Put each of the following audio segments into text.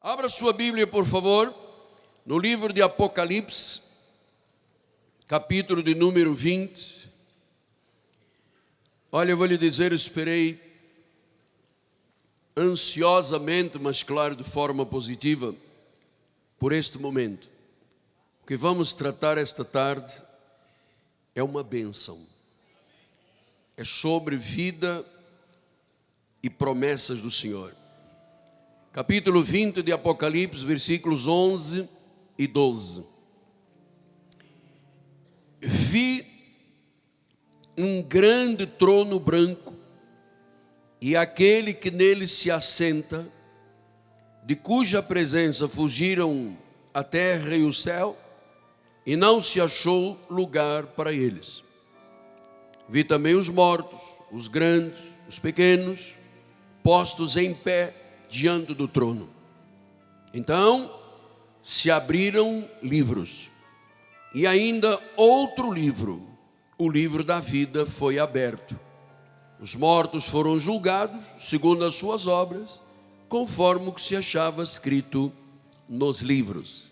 Abra sua Bíblia, por favor, no livro de Apocalipse, capítulo de número 20. Olha, eu vou lhe dizer, eu esperei ansiosamente, mas claro, de forma positiva, por este momento. O que vamos tratar esta tarde é uma bênção. É sobre vida e promessas do Senhor. Capítulo 20 de Apocalipse, versículos 11 e 12. Vi um grande trono branco e aquele que nele se assenta, de cuja presença fugiram a terra e o céu, e não se achou lugar para eles. Vi também os mortos, os grandes, os pequenos, postos em pé diante do trono. Então se abriram livros, e ainda outro livro, o livro da vida, foi aberto. Os mortos foram julgados segundo as suas obras, conforme o que se achava escrito nos livros.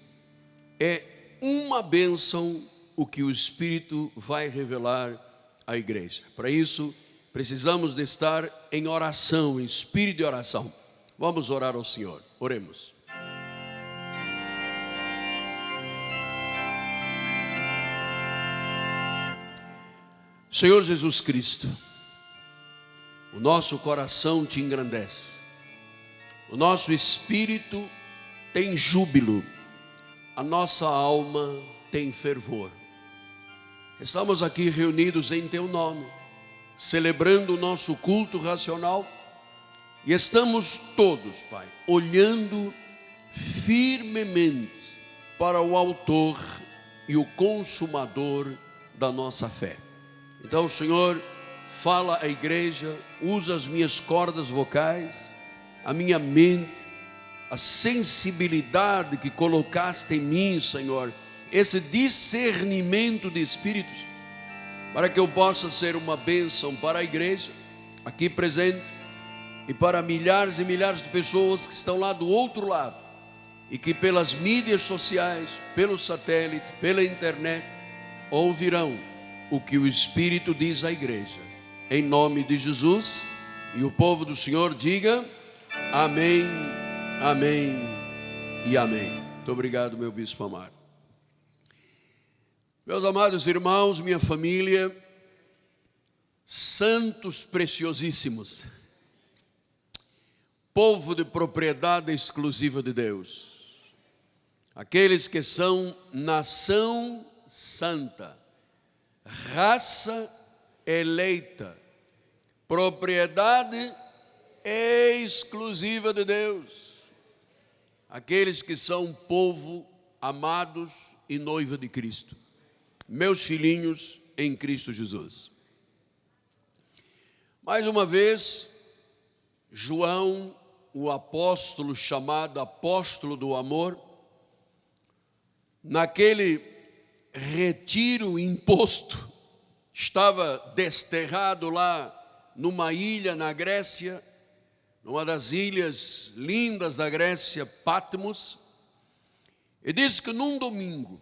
É uma bênção o que o Espírito vai revelar à igreja. Para isso, precisamos de estar em oração, em espírito de oração. Vamos orar ao Senhor. Oremos. Senhor Jesus Cristo, o nosso coração te engrandece, o nosso espírito tem júbilo, a nossa alma tem fervor. Estamos aqui reunidos em teu nome, celebrando o nosso culto racional, e estamos todos, Pai, olhando firmemente para o autor e o consumador da nossa fé. Então, Senhor, fala à igreja, usa as minhas cordas vocais, a minha mente, a sensibilidade que colocaste em mim, Senhor, esse discernimento de espíritos, para que eu possa ser uma bênção para a igreja aqui presente e para milhares e milhares de pessoas que estão lá do outro lado e que pelas mídias sociais, pelo satélite, pela internet, ouvirão o que o Espírito diz à igreja. Em nome de Jesus, e o povo do Senhor diga amém, amém e amém. Muito obrigado, meu bispo amado. Meus amados irmãos, minha família, santos preciosíssimos, povo de propriedade exclusiva de Deus, aqueles que são nação santa, raça eleita, propriedade exclusiva de Deus, aqueles que são povo amados e noiva de Cristo, meus filhinhos em Cristo Jesus. Mais uma vez, João, o apóstolo chamado apóstolo do amor, naquele retiro imposto, estava desterrado lá numa ilha na Grécia, numa das ilhas lindas da Grécia, Patmos, e disse que num domingo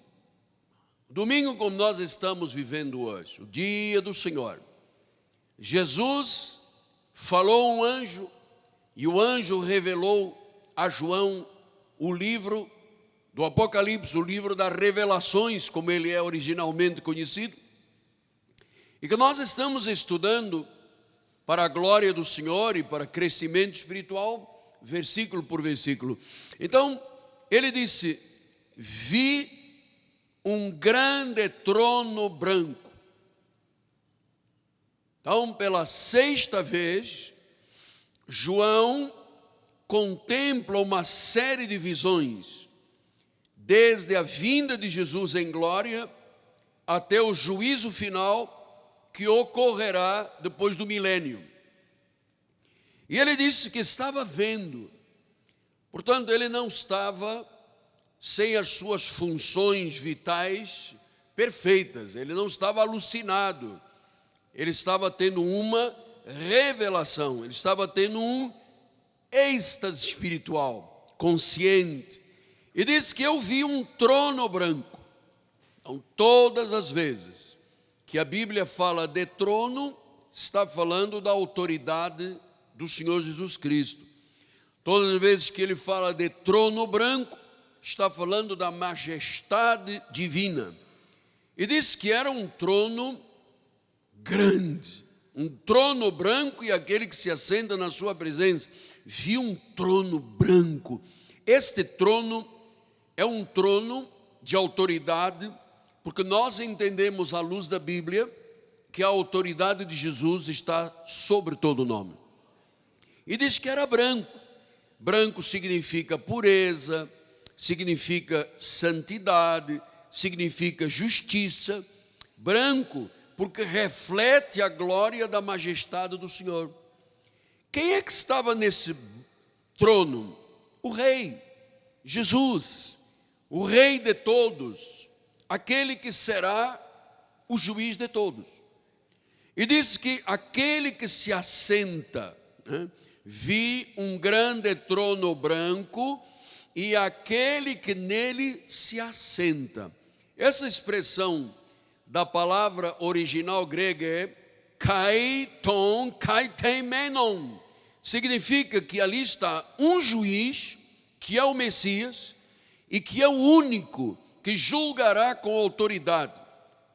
como nós estamos vivendo hoje, o dia do Senhor, Jesus falou a um anjo, e o anjo revelou a João o livro do Apocalipse, o livro das revelações, como ele é originalmente conhecido, e que nós estamos estudando para a glória do Senhor e para crescimento espiritual, versículo por versículo. Então, ele disse: vi um grande trono branco. Então, pela sexta vez, João contempla uma série de visões, desde a vinda de Jesus em glória até o juízo final que ocorrerá depois do milênio. E ele disse que estava vendo, portanto ele não estava sem as suas funções vitais perfeitas, ele não estava alucinado, ele estava tendo uma revelação, ele estava tendo um êxtase espiritual, consciente. E diz que eu vi um trono branco. Então, todas as vezes que a Bíblia fala de trono, está falando da autoridade do Senhor Jesus Cristo. Todas as vezes que ele fala de trono branco, está falando da majestade divina. E diz que era um trono grande, um trono branco, e aquele que se assenta na sua presença. Vi um trono branco. Este trono é um trono de autoridade, porque nós entendemos à luz da Bíblia que a autoridade de Jesus está sobre todo nome. E diz que era branco. Branco significa pureza, significa santidade, significa justiça. Branco porque reflete a glória da majestade do Senhor. Quem é que estava nesse trono? O Rei, Jesus, o Rei de todos, aquele que será o juiz de todos. E diz que aquele que se assenta, vi um grande trono branco e aquele que nele se assenta. Essa expressão da palavra original grega é kaiton kaitemenon. Significa que ali está um juiz, que é o Messias, e que é o único que julgará com autoridade.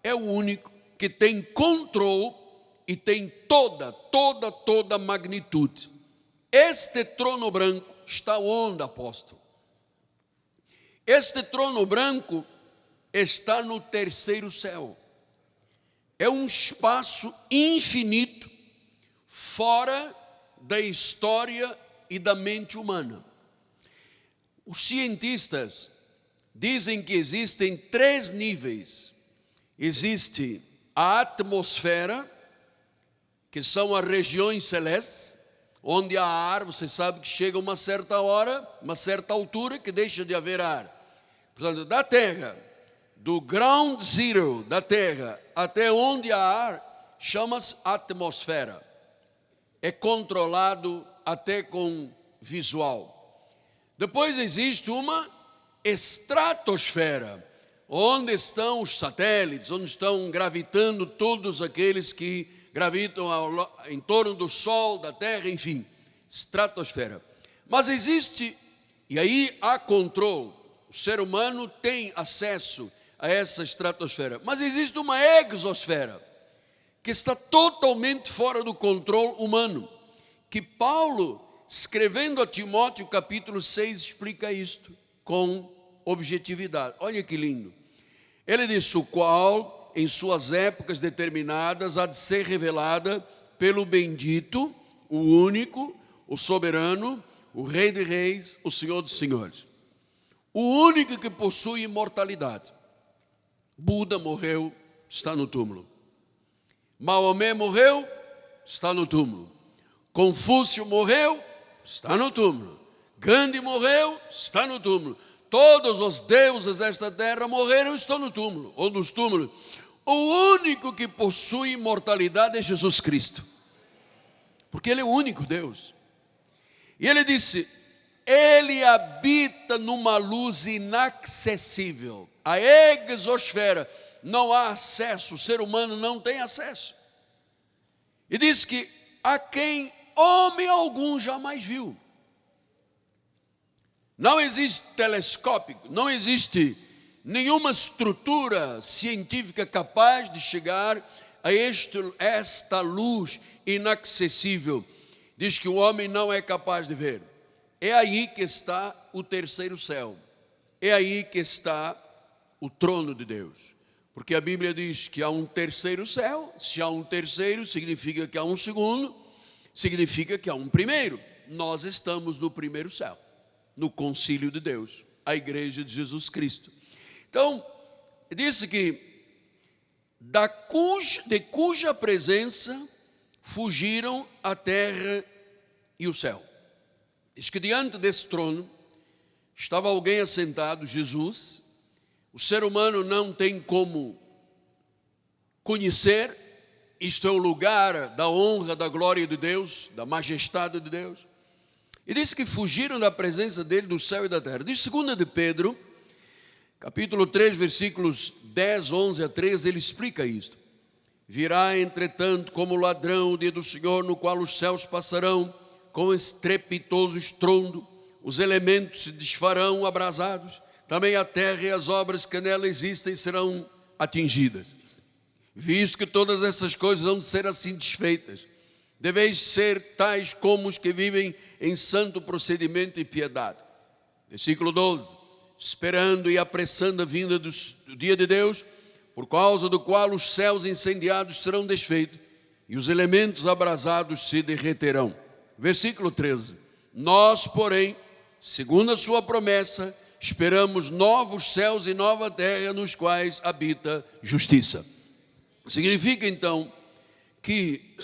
É o único que tem controle e tem toda magnitude. Este trono branco está onde, apóstolo? Este trono branco está no terceiro céu. É um espaço infinito, fora da história e da mente humana. Os cientistas dizem que existem 3 níveis. Existe a atmosfera, que são as regiões celestes, onde há ar. Você sabe que chega uma certa hora, uma certa altura, que deixa de haver ar. Portanto, da Terra, do ground zero da Terra até onde há ar, chama-se atmosfera. É controlado até com visual. Depois existe uma estratosfera, onde estão os satélites, onde estão gravitando todos aqueles que gravitam em torno do Sol, da Terra, enfim, estratosfera. Mas existe, e aí há controle, o ser humano tem acesso a essa estratosfera, mas existe uma exosfera, que está totalmente fora do controle humano, que Paulo, escrevendo a Timóteo, capítulo 6, explica isto com objetividade. Olha que lindo. Ele diz: o qual, em suas épocas determinadas, há de ser revelada pelo bendito, o único, o soberano, o Rei de reis, o Senhor dos senhores. O único que possui imortalidade. Buda morreu, está no túmulo. Maomé morreu, está no túmulo. Confúcio morreu, está no túmulo. Gandhi morreu, está no túmulo. Todos os deuses desta terra morreram e estão no túmulo, ou nos túmulos. O único que possui imortalidade é Jesus Cristo, porque Ele é o único Deus. E Ele disse: Ele habita numa luz inacessível. A exosfera, não há acesso, o ser humano não tem acesso. E diz que a quem homem algum jamais viu. Não existe telescópio, não existe nenhuma estrutura científica capaz de chegar a esta luz inacessível. Diz que o homem não é capaz de ver. É aí que está o terceiro céu. É aí que está o trono de Deus. Porque a Bíblia diz que há um terceiro céu. Se há um terceiro, significa que há um segundo, significa que há um primeiro. Nós estamos no primeiro céu, no concílio de Deus, a igreja de Jesus Cristo. Então, disse que de cuja presença fugiram a terra e o céu. Diz que diante desse trono estava alguém assentado, Jesus. O ser humano não tem como conhecer. Isto é o lugar da honra, da glória de Deus, da majestade de Deus. E diz que fugiram da presença dele do céu e da terra. Diz 2 de Pedro, capítulo 3, versículos 10, 11 a 13, ele explica isto. Virá, entretanto, como ladrão o dia do Senhor, no qual os céus passarão com estrepitoso estrondo, os elementos se desfarão abrasados, também a terra e as obras que nela existem serão atingidas. Visto que todas essas coisas vão ser assim desfeitas, deveis ser tais como os que vivem em santo procedimento e piedade. Versículo 12. Esperando e apressando a vinda do dia de Deus, por causa do qual os céus incendiados serão desfeitos e os elementos abrasados se derreterão. Versículo 13. Nós, porém, segundo a sua promessa, esperamos novos céus e nova terra nos quais habita justiça. Significa então que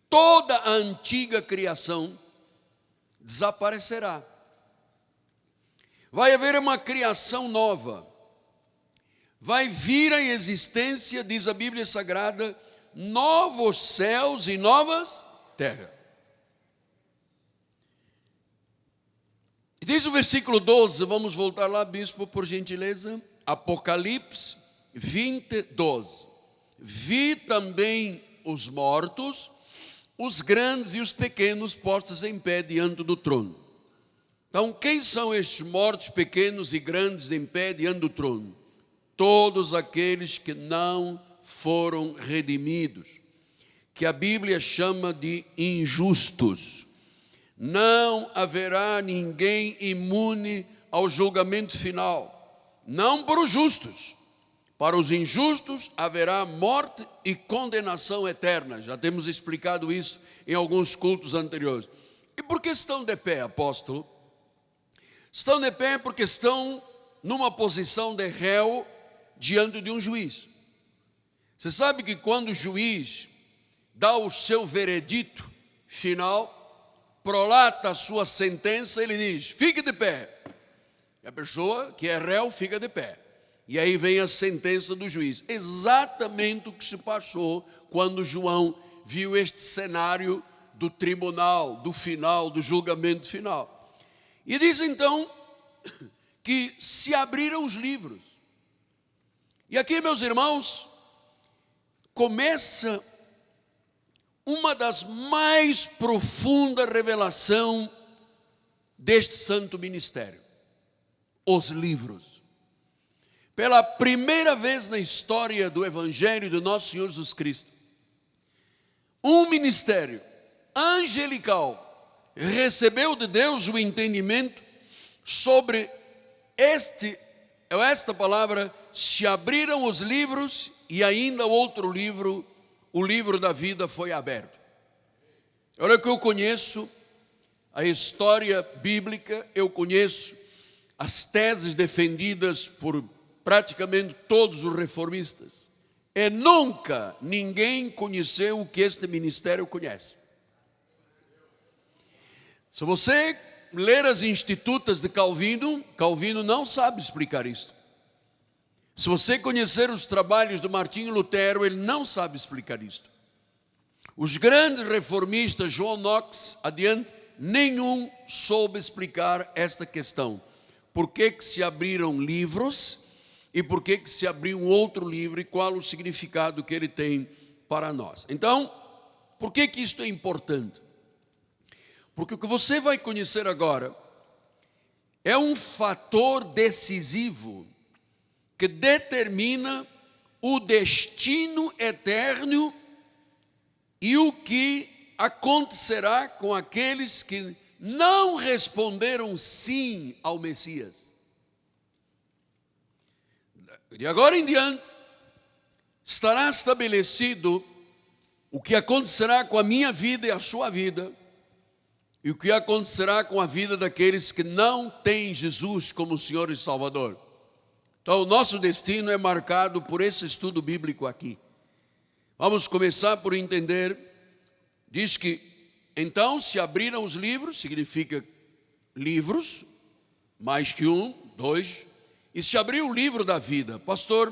toda a antiga criação desaparecerá. Vai haver uma criação nova. Vai vir à existência, diz a Bíblia Sagrada, novos céus e novas terras. E diz o versículo 12, vamos voltar lá, bispo, por gentileza. Apocalipse 20, 12. Vi também os mortos, os grandes e os pequenos postos em pé diante do trono. Então, quem são estes mortos, pequenos e grandes em pé diante do trono? Todos aqueles que não foram redimidos, que a Bíblia chama de injustos. Não haverá ninguém imune ao julgamento final, não para os justos. Para os injustos haverá morte e condenação eterna. Já temos explicado isso em alguns cultos anteriores. E por que estão de pé, apóstolo? Estão de pé porque estão numa posição de réu diante de um juiz. Você sabe que quando o juiz dá o seu veredito final, prolata a sua sentença, ele diz, fique de pé. E a pessoa que é réu fica de pé. E aí vem a sentença do juiz. Exatamente o que se passou quando João viu este cenário do tribunal, do final, do julgamento final. E diz então que se abriram os livros. E aqui, meus irmãos, começa uma das mais profundas revelações deste santo ministério. Os livros. Pela primeira vez na história do Evangelho do nosso Senhor Jesus Cristo, um ministério angelical recebeu de Deus o entendimento sobre esta palavra, se abriram os livros e ainda outro livro, o livro da vida foi aberto. Olha que eu conheço a história bíblica, eu conheço as teses defendidas por praticamente todos os reformistas. E nunca ninguém conheceu o que este ministério conhece. Se você ler as Institutas de Calvino, Calvino não sabe explicar isto. Se você conhecer os trabalhos de Martinho Lutero, ele não sabe explicar isto. Os grandes reformistas, João Knox, adiante, nenhum soube explicar esta questão. Por que se abriram livros e por que se abriu um outro livro e qual o significado que ele tem para nós. Então, por que isto é importante? Porque o que você vai conhecer agora é um fator decisivo que determina o destino eterno e o que acontecerá com aqueles que não responderam sim ao Messias. De agora em diante, estará estabelecido o que acontecerá com a minha vida e a sua vida, e o que acontecerá com a vida daqueles que não têm Jesus como Senhor e Salvador. Então, o nosso destino é marcado por esse estudo bíblico aqui. Vamos começar por entender, diz que, então, se abriram os livros, significa livros, mais que um, dois, e se abriu o livro da vida. Pastor,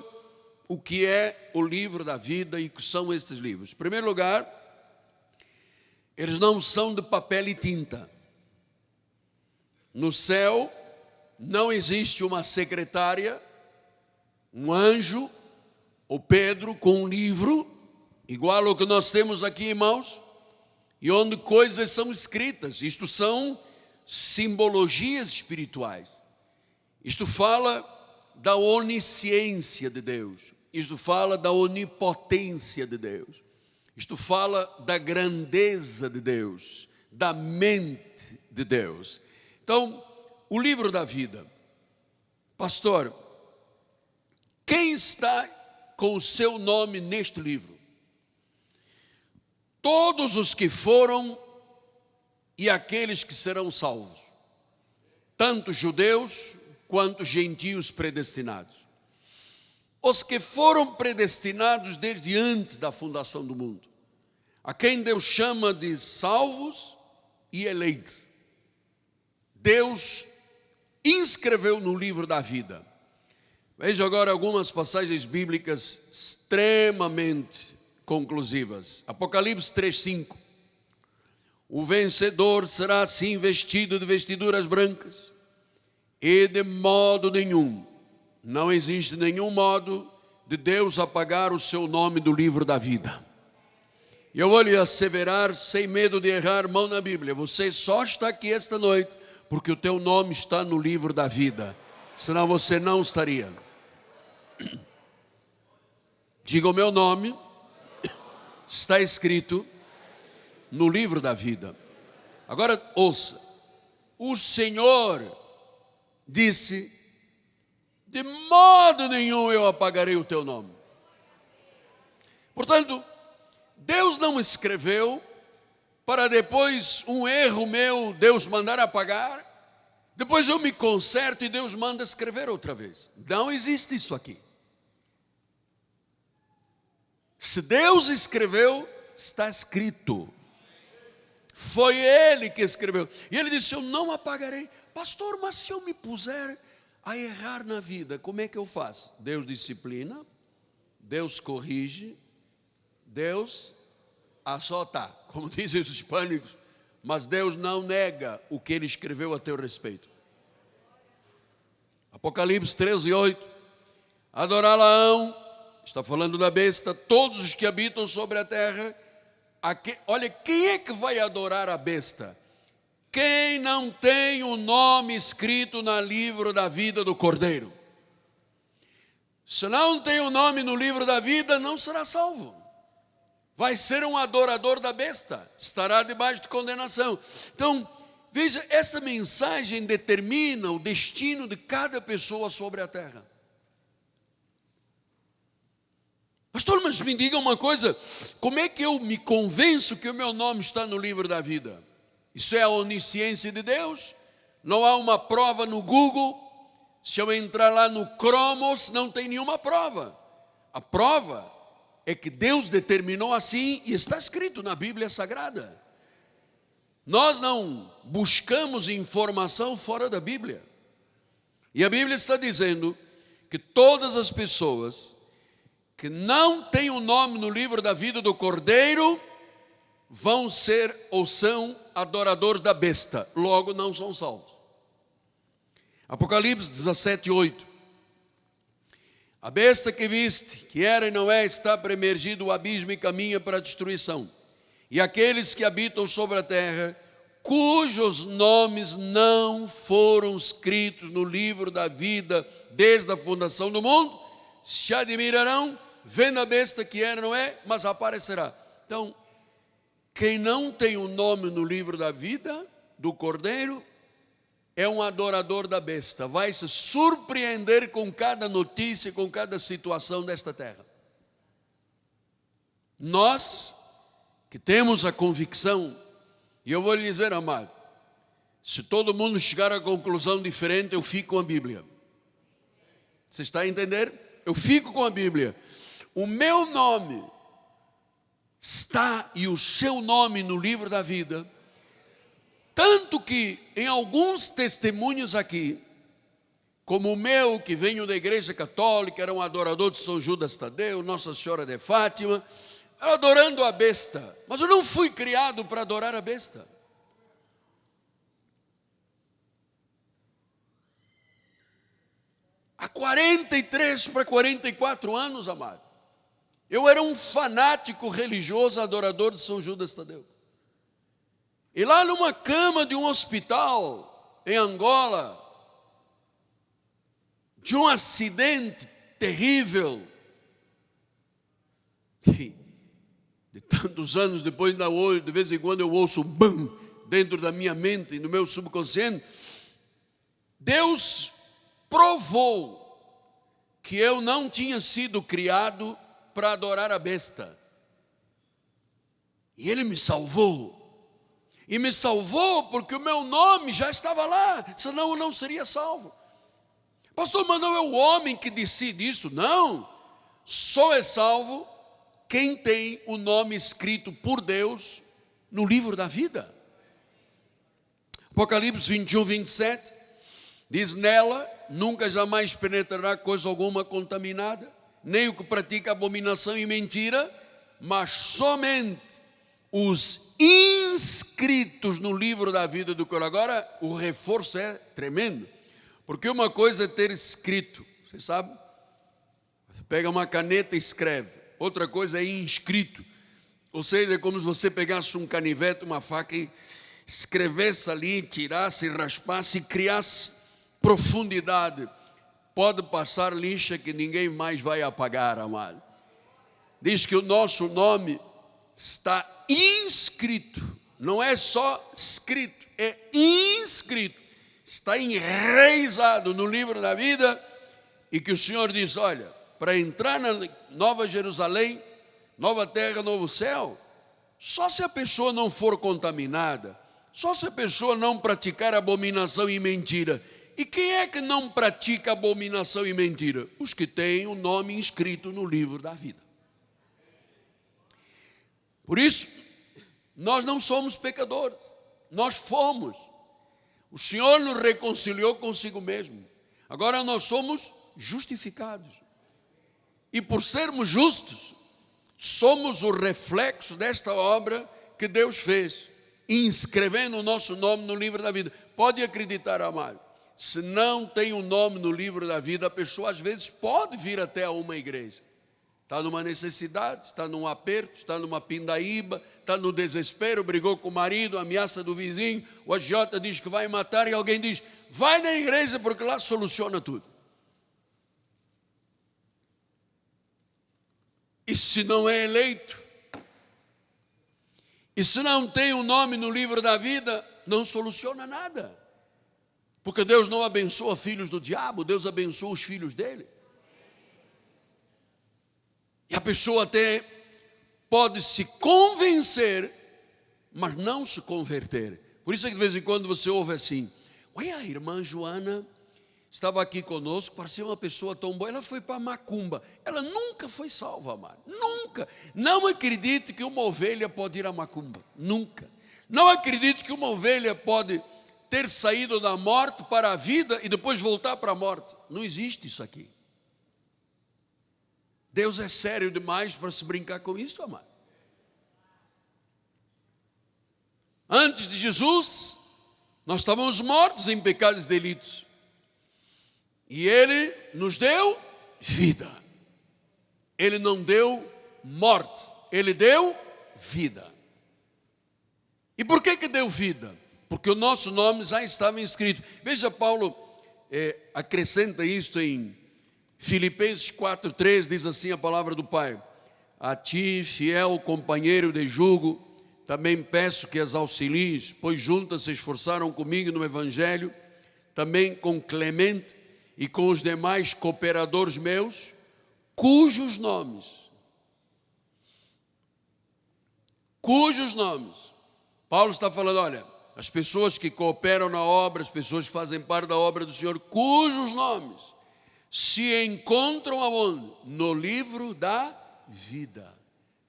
o que é o livro da vida e o que são estes livros? Em primeiro lugar, eles não são de papel e tinta. No céu não existe uma secretária, um anjo, ou Pedro com um livro, igual ao que nós temos aqui, irmãos, e onde coisas são escritas. Isto são simbologias espirituais. Isto fala da onisciência de Deus. Isto fala da onipotência de Deus. Isto fala da grandeza de Deus, da mente de Deus. Então, o livro da vida. Pastor, quem está com o seu nome neste livro? Todos os que foram e aqueles que serão salvos, tanto judeus quanto gentios predestinados. Os que foram predestinados desde antes da fundação do mundo, a quem Deus chama de salvos e eleitos. Deus inscreveu no livro da vida. Veja agora algumas passagens bíblicas extremamente conclusivas. Apocalipse 3:5. O vencedor será assim vestido de vestiduras brancas, e de modo nenhum, não existe nenhum modo de Deus apagar o seu nome do livro da vida. E eu vou lhe asseverar, sem medo de errar, mão na Bíblia, você só está aqui esta noite porque o teu nome está no livro da vida, senão você não estaria. Diga: o meu nome está escrito no livro da vida. Agora ouça, o Senhor disse: de modo nenhum eu apagarei o teu nome. Portanto, Deus não escreveu para depois um erro meu Deus mandar apagar, depois eu me conserto e Deus manda escrever outra vez. Não existe isso aqui. Se Deus escreveu, está escrito. Foi Ele que escreveu. E Ele disse: eu não apagarei. Pastor, mas se eu me puser a errar na vida, como é que eu faço? Deus disciplina, Deus corrige, Deus açota, como dizem os hispânicos, mas Deus não nega o que Ele escreveu a teu respeito. Apocalipse 13:8. Adorá-la-ão, está falando da besta, todos os que habitam sobre a terra. Olha, quem é que vai adorar a besta? Quem não tem o nome escrito no livro da vida do Cordeiro. Se não tem o nome no livro da vida, não será salvo. Vai ser um adorador da besta, estará debaixo de condenação. Então, veja, esta mensagem determina o destino de cada pessoa sobre a terra. Pastor, mas me diga uma coisa, como é que eu me convenço que o meu nome está no livro da vida? Isso é a onisciência de Deus? Não há uma prova no Google? Se eu entrar lá no Cromos, não tem nenhuma prova. A prova é que Deus determinou assim e está escrito na Bíblia Sagrada. Nós não buscamos informação fora da Bíblia. E a Bíblia está dizendo que todas as pessoas que não têm o nome no livro da vida do Cordeiro vão ser ou são adoradores da besta, logo não são salvos. Apocalipse 17:8. A besta que viste, que era e não é, está premergido o abismo e caminha para a destruição. E aqueles que habitam sobre a terra, cujos nomes não foram escritos no livro da vida desde a fundação do mundo, se admirarão, vendo a besta que era e não é, mas aparecerá. Então, quem não tem o nome no livro da vida do Cordeiro é um adorador da besta, vai se surpreender com cada notícia, com cada situação desta terra. Nós que temos a convicção, e eu vou lhe dizer, amado, se todo mundo chegar a conclusão diferente, eu fico com a Bíblia. Você está a entender? Eu fico com a Bíblia. O meu nome está e o seu nome no livro da vida. Tanto que em alguns testemunhos aqui, como o meu, que venho da igreja católica, era um adorador de São Judas Tadeu, Nossa Senhora de Fátima, adorando a besta. Mas eu não fui criado para adorar a besta. 43 para 44 anos, amado. Eu era um fanático religioso, adorador de São Judas Tadeu. E lá numa cama de um hospital em Angola, de um acidente terrível, de tantos anos depois, de vez em quando eu ouço um bam dentro da minha mente e no meu subconsciente. Deus provou que eu não tinha sido criado para adorar a besta. E Ele me salvou. E me salvou porque o meu nome já estava lá, senão eu não seria salvo. Pastor, mas não é o homem que decide isso? Não. Só é salvo quem tem o nome escrito por Deus no livro da vida. Apocalipse 21, 27, diz: nela nunca jamais penetrará coisa alguma contaminada, nem o que pratica abominação e mentira, mas somente os inscritos no livro da vida do Cordeiro. Agora o reforço é tremendo, porque uma coisa é ter escrito, você sabe? Você pega uma caneta e escreve. Outra coisa é inscrito, ou seja, é como se você pegasse um canivete, uma faca e escrevesse ali, tirasse, raspasse e criasse profundidade. Pode passar lixa que ninguém mais vai apagar, amado. Diz que o nosso nome está inscrito, não é só escrito, é inscrito, está enraizado no livro da vida. E que o Senhor diz: olha, para entrar na Nova Jerusalém, nova terra, novo céu, só se a pessoa não for contaminada, só se a pessoa não praticar abominação e mentira. E quem é que não pratica abominação e mentira? Os que têm o nome inscrito no livro da vida. Por isso, nós não somos pecadores, nós fomos. O Senhor nos reconciliou consigo mesmo. Agora nós somos justificados. E por sermos justos, somos o reflexo desta obra que Deus fez, inscrevendo o nosso nome no livro da vida. Pode acreditar, amado, se não tem um nome no livro da vida, a pessoa às vezes pode vir até a uma igreja. Está numa necessidade, está num aperto, está numa pindaíba, está no desespero, brigou com o marido, ameaça do vizinho, o agiota diz que vai matar e alguém diz: vai na igreja porque lá soluciona tudo. E se não é eleito, e se não tem um nome no livro da vida, não soluciona nada. Porque Deus não abençoa filhos do diabo, Deus abençoa os filhos dele. E a pessoa até pode se convencer, mas não se converter. Por isso é que de vez em quando você ouve assim: ué, a irmã Joana estava aqui conosco, parecia uma pessoa tão boa, ela foi para Macumba. Ela nunca foi salva, amado, nunca. Não acredite que uma ovelha pode ir a Macumba, nunca. Não acredite que uma ovelha pode ter saído da morte para a vida e depois voltar para a morte. Não existe isso aqui. Deus é sério demais para se brincar com isso, amado. Antes de Jesus, nós estávamos mortos em pecados e delitos. E Ele nos deu vida. Ele não deu morte, Ele deu vida. E por que deu vida? Porque o nosso nome já estava inscrito. Veja, Paulo acrescenta isto em Filipenses 4,3, diz assim a palavra do Pai: a ti, fiel companheiro de jugo, também peço que as auxilies, pois juntas se esforçaram comigo no Evangelho, também com Clemente e com os demais cooperadores meus, cujos nomes, Paulo está falando: olha, as pessoas que cooperam na obra, as pessoas que fazem parte da obra do Senhor, cujos nomes se encontram aonde? No livro da vida.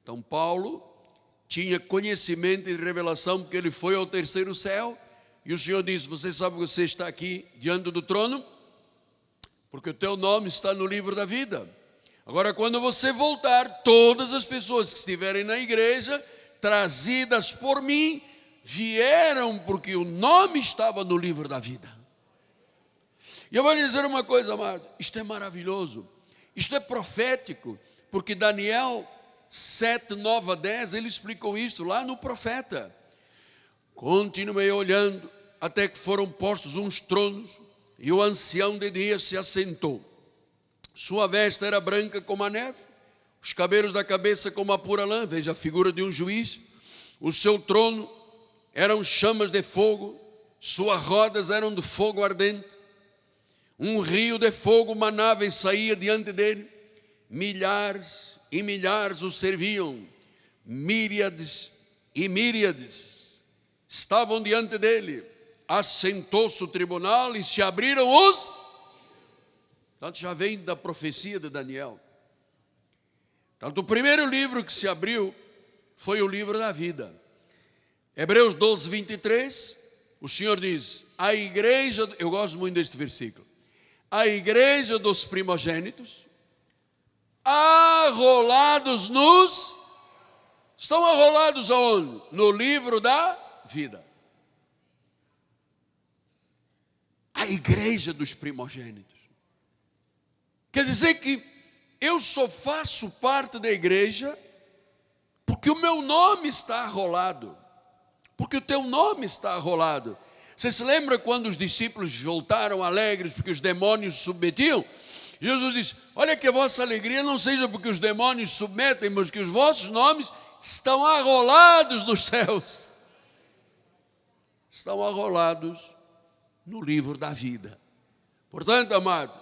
Então Paulo tinha conhecimento e revelação, porque ele foi ao terceiro céu, e o Senhor disse: você sabe que você está aqui diante do trono? Porque o teu nome está no livro da vida. Agora, quando você voltar, todas as pessoas que estiverem na igreja, trazidas por mim, vieram porque o nome estava no livro da vida. E eu vou lhe dizer uma coisa, amado, isto é maravilhoso, isto é profético, porque Daniel 7, 9 a 10, ele explicou isso lá no profeta. Continuei olhando até que foram postos uns tronos, e o ancião de dias se assentou. Sua veste era branca como a neve, os cabelos da cabeça como a pura lã, veja a figura de um juiz. O seu trono eram chamas de fogo, suas rodas eram de fogo ardente. Um rio de fogo manava e saía diante dele. Milhares e milhares o serviam, míriades e míriades estavam diante dele. Assentou-se o tribunal e se abriram os... Tanto já vem da profecia de Daniel. Tanto o primeiro livro que se abriu foi o livro da vida. Hebreus 12, 23, o Senhor diz, a igreja, eu gosto muito deste versículo, a igreja dos primogênitos, arrolados estão arrolados aonde? No livro da vida. A igreja dos primogênitos. Quer dizer que eu só faço parte da igreja porque o meu nome está arrolado. Porque o teu nome está arrolado. Você se lembra quando os discípulos voltaram alegres porque os demônios se submetiam? Jesus disse, olha que a vossa alegria não seja porque os demônios se submetem, mas que os vossos nomes estão arrolados nos céus. Estão arrolados no livro da vida. Portanto, amado,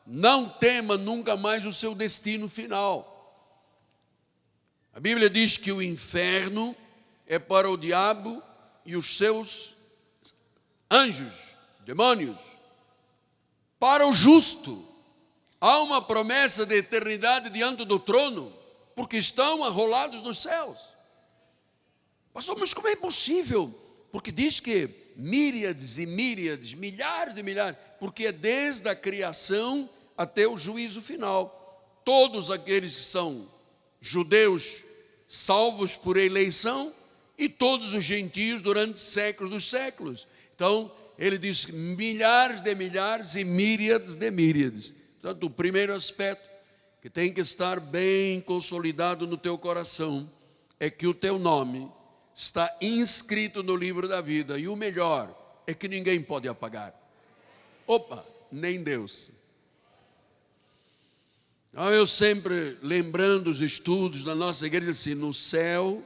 não tema nunca mais o seu destino final. A Bíblia diz que o inferno é para o diabo e os seus anjos, demônios. Para o justo, há uma promessa de eternidade diante do trono, porque estão arrolados nos céus. Pastor, mas como é possível? Porque diz que míriades e míriades, milhares de milhares, porque é desde a criação até o juízo final. Todos aqueles que são judeus salvos por eleição e todos os gentios durante séculos dos séculos. Então, ele diz milhares de milhares e míriades de míriades. Portanto, o primeiro aspecto que tem que estar bem consolidado no teu coração é que o teu nome está inscrito no livro da vida. E o melhor é que ninguém pode apagar. Opa, nem Deus. Então, eu sempre lembrando os estudos da nossa igreja, assim, no céu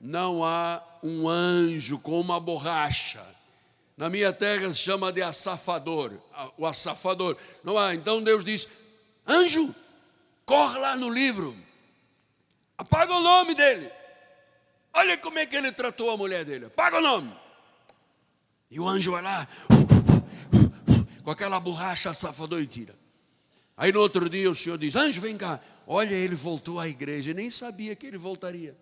não há um anjo com uma borracha. Na minha terra se chama de assafador, o assafador. Não há. Então Deus diz, anjo, corre lá no livro, apaga o nome dele. Olha como é que ele tratou a mulher dele, apaga o nome. E o anjo vai lá, com aquela borracha assafador e tira. Aí no outro dia o Senhor diz, anjo, vem cá. Olha, ele voltou à igreja, nem sabia que ele voltaria.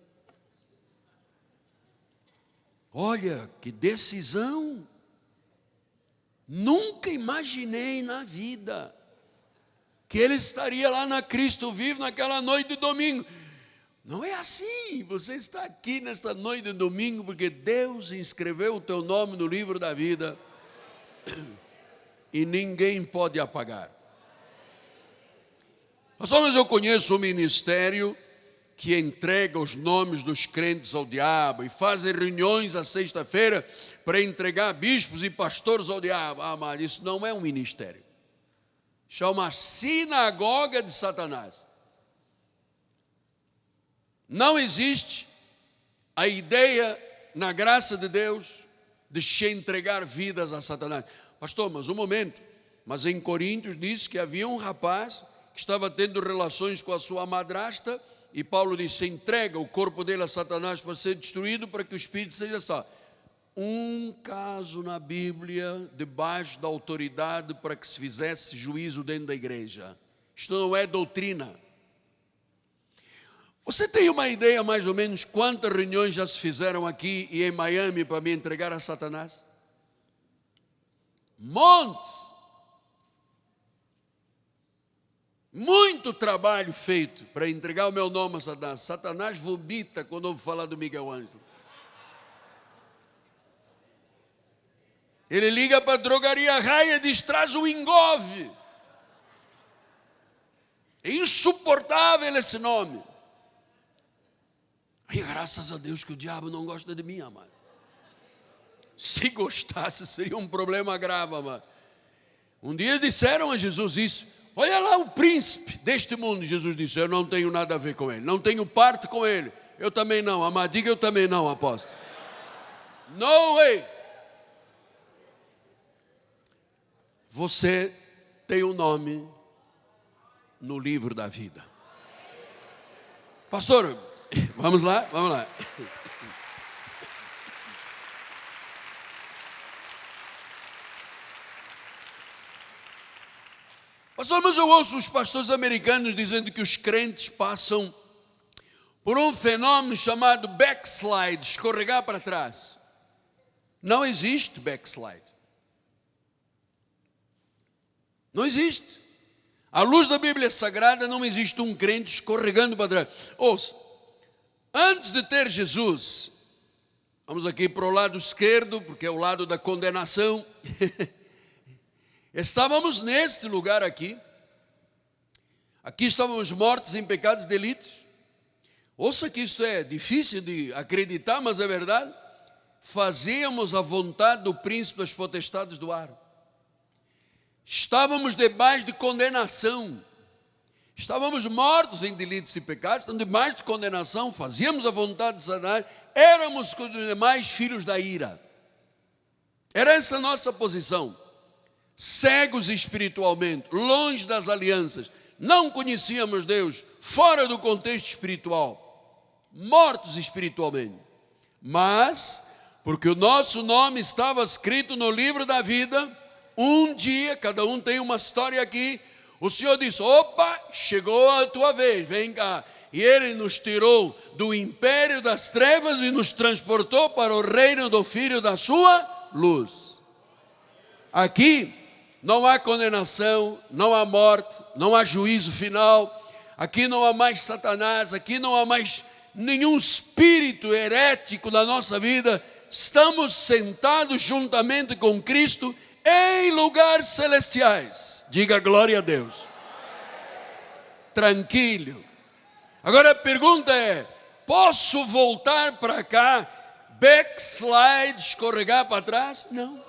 Olha, que decisão. Nunca imaginei na vida que ele estaria lá na Cristo Vivo naquela noite de domingo. Não é assim, você está aqui nesta noite de domingo porque Deus inscreveu o teu nome no livro da vida e ninguém pode apagar. Mas eu conheço um ministério que entrega os nomes dos crentes ao diabo e fazem reuniões à sexta-feira para entregar bispos e pastores ao diabo. Ah, mas isso não é um ministério. Chama sinagoga de Satanás. Não existe a ideia, na graça de Deus, de se entregar vidas a Satanás. Pastor, mas um momento. Mas em Coríntios diz que havia um rapaz que estava tendo relações com a sua madrasta, e Paulo disse, entrega o corpo dele a Satanás para ser destruído, para que o espírito seja salvo. Um caso na Bíblia, debaixo da autoridade para que se fizesse juízo dentro da igreja. Isto não é doutrina. Você tem uma ideia mais ou menos quantas reuniões já se fizeram aqui e em Miami para me entregar a Satanás? Montes. Muito trabalho feito para entregar o meu nome a Satanás. Satanás vomita quando ouve falar do Miguel Ângelo. Ele liga para a drogaria Raia e diz: traz o Engove. É insuportável esse nome. E graças a Deus que o diabo não gosta de mim, amado. Se gostasse, seria um problema grave, amado. Um dia disseram a Jesus isso: olha lá o príncipe deste mundo. Jesus disse: eu não tenho nada a ver com ele, não tenho parte com ele. Eu também não, amado. Diga: eu também não, apóstolo. No way. Você tem um nome no livro da vida. Pastor, vamos lá, vamos lá. Pastor, mas eu ouço os pastores americanos dizendo que os crentes passam por um fenômeno chamado backslide, escorregar para trás. Não existe backslide. Não existe. À luz da Bíblia Sagrada, não existe um crente escorregando para trás. Ouça, antes de ter Jesus, vamos aqui para o lado esquerdo, porque é o lado da condenação. Estávamos neste lugar aqui. Aqui estávamos mortos em pecados e delitos. Ouça que isto é difícil de acreditar, mas é verdade. Fazíamos a vontade do príncipe das potestades do ar. Estávamos debaixo de condenação. Estávamos mortos em delitos e pecados, estamos debaixo de condenação, fazíamos a vontade de Satanás, éramos como os demais filhos da ira. Era essa a nossa posição. Cegos espiritualmente, longe das alianças, não conhecíamos Deus, fora do contexto espiritual, mortos espiritualmente. Mas, porque o nosso nome estava escrito no livro da vida, um dia, cada um tem uma história aqui, o Senhor disse: opa, chegou a tua vez, vem cá. E Ele nos tirou do império das trevas e nos transportou para o reino do Filho da sua luz. Aqui não há condenação, não há morte, não há juízo final. Aqui não há mais Satanás, aqui não há mais nenhum espírito herético na nossa vida. Estamos sentados juntamente com Cristo em lugares celestiais. Diga glória a Deus. Tranquilo. Agora a pergunta é: posso voltar para cá, backslide, escorregar para trás? Não.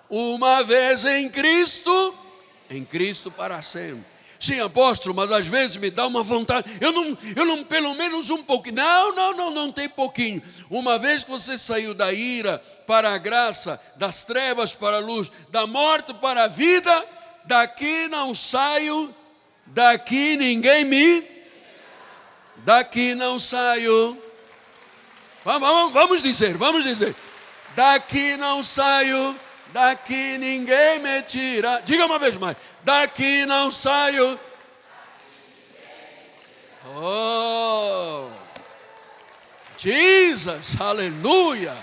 Uma vez em Cristo para sempre. Sim, apóstolo, mas às vezes me dá uma vontade, eu não, pelo menos um pouquinho. Não tem pouquinho. Uma vez que você saiu da ira para a graça, das trevas para a luz, da morte para a vida, daqui não saio, daqui ninguém me, daqui não saio. Vamos dizer, daqui não saio, daqui ninguém me tira. Diga uma vez mais: daqui não saio. Oh, Jesus, aleluia.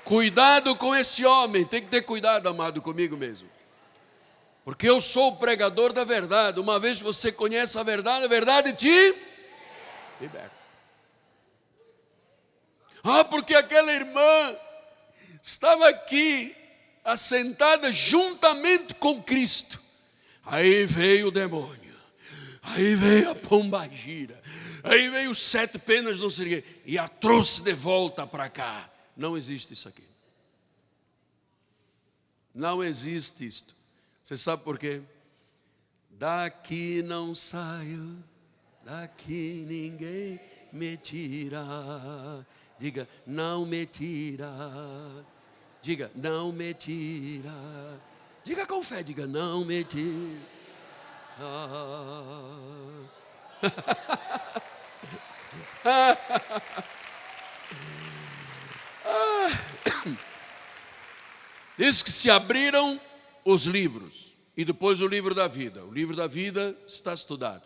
Cuidado com esse homem, tem que ter cuidado, amado, comigo mesmo. Porque eu sou o pregador da verdade. Uma vez que você conhece a verdade te liberta. Porque aquela irmã estava aqui, assentada juntamente com Cristo. Aí veio o demônio, aí veio a pombagira, aí veio os 7 penas, não sei o quê, e a trouxe de volta para cá. Não existe isso aqui. Não existe isto. Você sabe por quê? Daqui não saio, daqui ninguém me tira. Diga: não me tira. Diga: não me tira. Diga com fé, diga: não me tira. Diz que se abriram os livros, e depois o livro da vida. O livro da vida está estudado.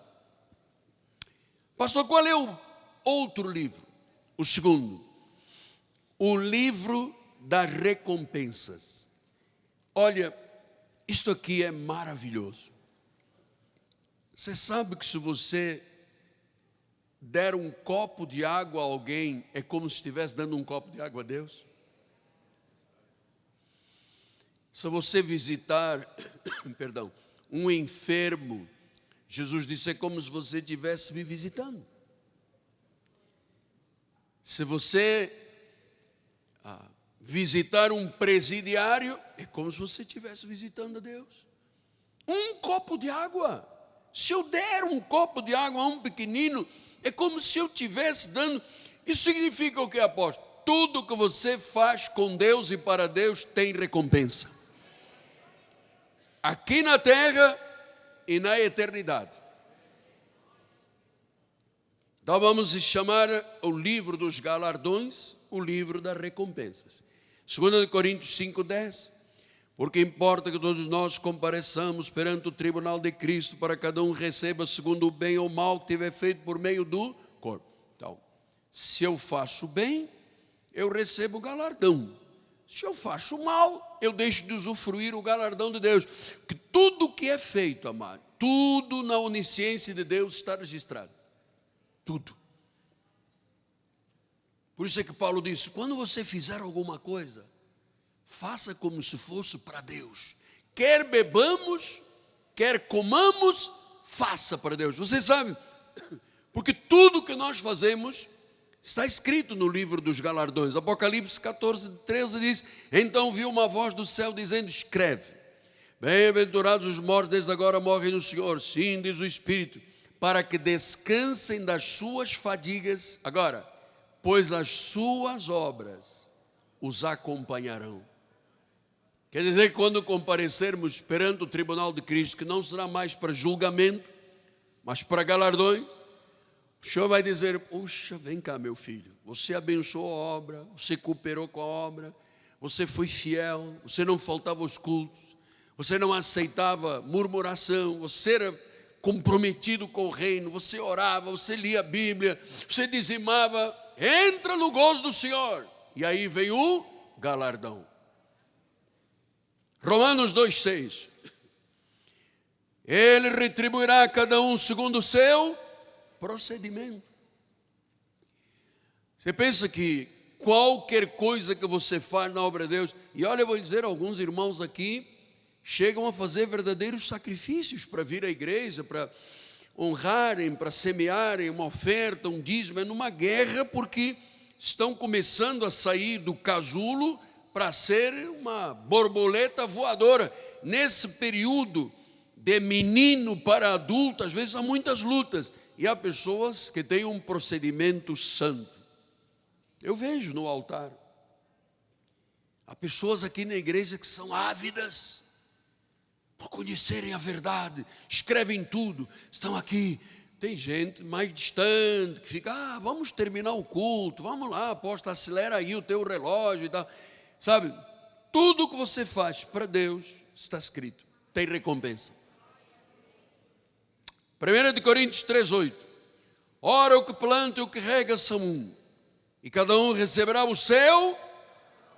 Pastor, qual é o outro livro? O segundo, o livro das recompensas. Olha, isto aqui é maravilhoso. Você sabe que se você der um copo de água a alguém é como se estivesse dando um copo de água a Deus? Se você visitar, perdão, um enfermo, Jesus disse, é como se você estivesse me visitando. Se você visitar um presidiário, é como se você estivesse visitando a Deus. Um copo de água. Se eu der um copo de água a um pequenino, é como se eu estivesse dando. Isso significa o que, apóstolo? Tudo que você faz com Deus e para Deus tem recompensa. Aqui na terra e na eternidade. Então vamos chamar o livro dos galardões, o livro das recompensas. 2 Coríntios 5:10. Porque importa que todos nós compareçamos perante o tribunal de Cristo, para cada um receba segundo o bem ou mal que tiver feito por meio do corpo. Então, se eu faço bem, eu recebo o galardão. Se eu faço mal, eu deixo de usufruir o galardão de Deus. Porque tudo que é feito, amado, tudo na onisciência de Deus está registrado. Tudo. Por isso é que Paulo disse, quando você fizer alguma coisa, faça como se fosse para Deus. Quer bebamos, quer comamos, faça para Deus. Você sabe, porque tudo que nós fazemos está escrito no livro dos galardões. Apocalipse 14:13 diz, então viu uma voz do céu dizendo, escreve, bem-aventurados os mortos, desde agora morrem no Senhor. Sim, diz o Espírito, para que descansem das suas fadigas. Agora, pois as suas obras os acompanharão. Quer dizer que quando comparecermos perante o tribunal de Cristo, que não será mais para julgamento, mas para galardões, o Senhor vai dizer, puxa, vem cá meu filho, você abençoou a obra, você cooperou com a obra, você foi fiel, você não faltava aos cultos, você não aceitava murmuração, você era comprometido com o reino, você orava, você lia a Bíblia, você dizimava, entra no gozo do Senhor. E aí vem o galardão. Romanos 2:6. Ele retribuirá a cada um segundo o seu procedimento. Você pensa que qualquer coisa que você faz na obra de Deus, e olha, eu vou dizer, alguns irmãos aqui chegam a fazer verdadeiros sacrifícios para vir à igreja, para honrarem, para semearem uma oferta, um dízimo, é numa guerra, porque estão começando a sair do casulo para ser uma borboleta voadora. Nesse período de menino para adulto, às vezes há muitas lutas, e há pessoas que têm um procedimento santo. Eu vejo no altar, há pessoas aqui na igreja que são ávidas por conhecerem a verdade, escrevem tudo, estão aqui. Tem gente mais distante que fica, vamos terminar o culto, vamos lá, apóstolo, acelera aí o teu relógio e tal. Sabe, tudo que você faz para Deus está escrito, tem recompensa. 1 Coríntios 3:8. Ora, o que planta e o que rega são um, e cada um receberá o seu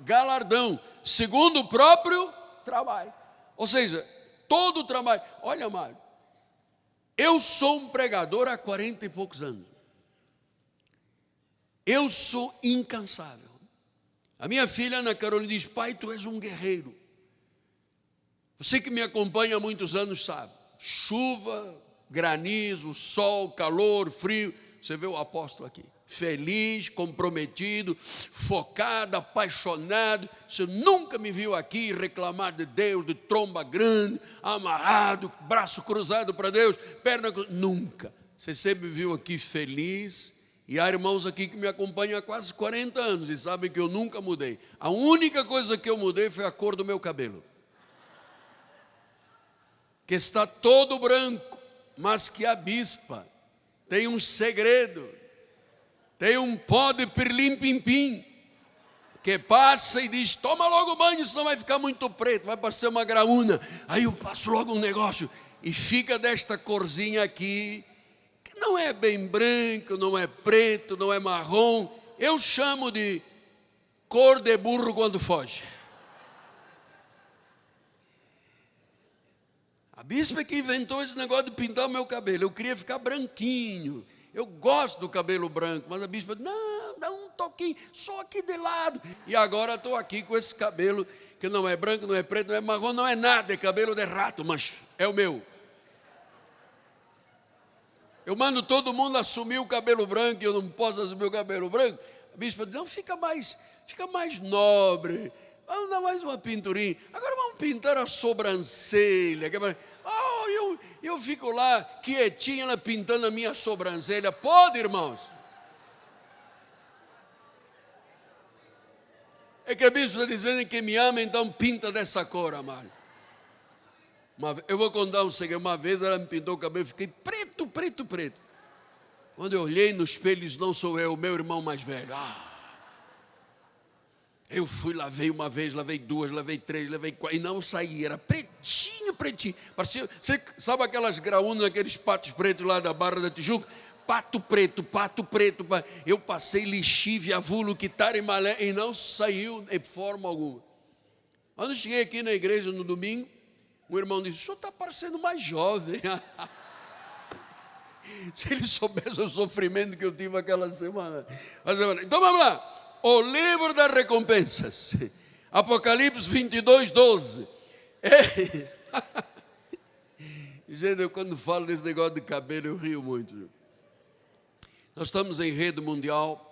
galardão, segundo o próprio trabalho. Ou seja, todo o trabalho. Olha, amado, eu sou um pregador há 40 e poucos anos. Eu sou incansável. A minha filha Ana Carolina diz, pai, tu és um guerreiro. Você que me acompanha há muitos anos sabe, chuva, granizo, sol, calor, frio, você vê o apóstolo aqui, feliz, comprometido, focado, apaixonado. Você nunca me viu aqui reclamar de Deus, de tromba grande, amarrado, braço cruzado para Deus, perna cruzada, nunca. Você sempre me viu aqui feliz. E há irmãos aqui que me acompanham há quase 40 anos e sabem que eu nunca mudei. A única coisa que eu mudei foi a cor do meu cabelo, que está todo branco, mas que a bispa tem um segredo, tem um pó de pirlim-pim-pim, que passa e diz, toma logo banho, senão vai ficar muito preto, vai parecer uma graúna. Aí eu passo logo um negócio e fica desta corzinha aqui, que não é bem branco, não é preto, não é marrom, eu chamo de cor de burro quando foge. A bispa que inventou esse negócio de pintar o meu cabelo. Eu queria ficar branquinho. Eu gosto do cabelo branco, mas a bispa, não, dá um toquinho, só aqui de lado. E agora estou aqui com esse cabelo, que não é branco, não é preto, não é marrom, não é nada, é cabelo de rato, mas é o meu. Eu mando todo mundo assumir o cabelo branco, e eu não posso assumir o cabelo branco. A bispa diz, não, fica mais nobre, vamos dar mais uma pinturinha. Agora vamos pintar a sobrancelha. Eu fico lá quietinha, ela pintando a minha sobrancelha. Pode, irmãos? É que a bispa está dizendo que me ama, então pinta dessa cor, amado. Eu vou contar um segredo. Uma vez ela me pintou o cabelo, eu fiquei preto. Quando eu olhei no espelho, disse, não sou eu, meu irmão mais velho. Eu fui, lavei uma vez, lavei duas, lavei três, lavei quatro, e não saí, era pretinho. Parecia, você sabe aquelas graúnas, aqueles patos pretos lá da Barra da Tijuca? Pato preto. Eu passei lixívia, vulo, quitar e malé, e não saiu de forma alguma. Quando eu cheguei aqui na igreja no domingo, um irmão disse, o senhor está parecendo mais jovem. Se ele soubesse o sofrimento que eu tive aquela semana. Então vamos lá. O livro das recompensas. Apocalipse 22, 12. Gente, eu quando falo desse negócio de cabelo, eu rio muito. Nós estamos em rede mundial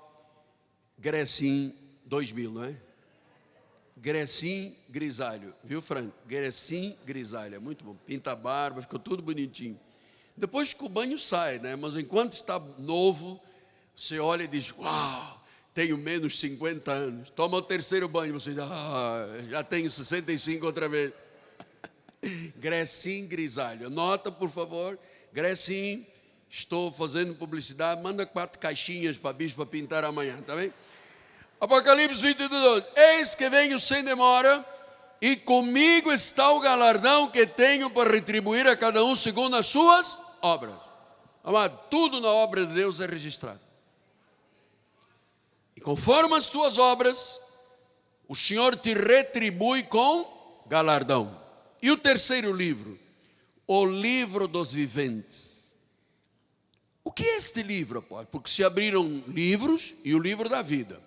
Grecim 2000, não é? Grecim grisalho, viu, Franco? Grecim grisalho, muito bom. Pinta a barba, ficou tudo bonitinho. Depois que o banho sai, né? Mas enquanto está novo, você olha e diz, uau, tenho menos 50 anos. Toma o terceiro banho, você diz, já tenho 65 outra vez. Grecim grisalho. Anota, por favor, Grecim, estou fazendo publicidade, manda 4 caixinhas para a bispa pintar amanhã, tá bem? Apocalipse 22, eis que venho sem demora, e comigo está o galardão que tenho para retribuir a cada um segundo as suas obras. Amado, tudo na obra de Deus é registrado. E conforme as tuas obras, o Senhor te retribui com galardão. E o terceiro livro, o livro dos viventes. O que é este livro, apóstolo? Porque se abriram livros e o livro da vida.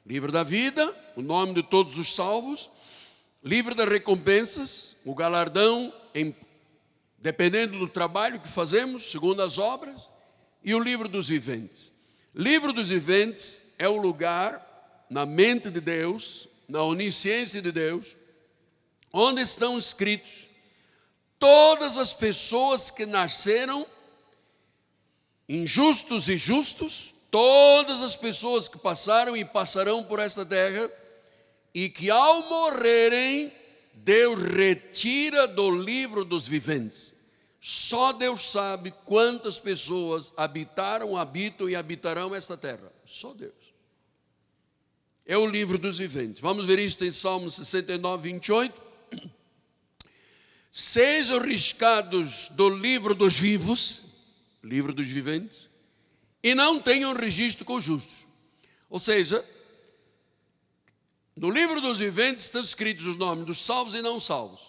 Livro da vida, o nome de todos os salvos. Livro das recompensas, o galardão, dependendo do trabalho que fazemos, segundo as obras. E o livro dos viventes. Livro dos viventes é o lugar na mente de Deus, na onisciência de Deus, onde estão escritos todas as pessoas que nasceram, injustos e justos, todas as pessoas que passaram e passarão por esta terra, e que ao morrerem, Deus retira do livro dos viventes. Só Deus sabe quantas pessoas habitaram, habitam e habitarão esta terra. Só Deus. É o livro dos viventes. Vamos ver isto em Salmo 69, 28. Sejam riscados do livro dos vivos, livro dos viventes, e não tenham registro com os justos. Ou seja, no livro dos viventes estão escritos os nomes dos salvos e não salvos.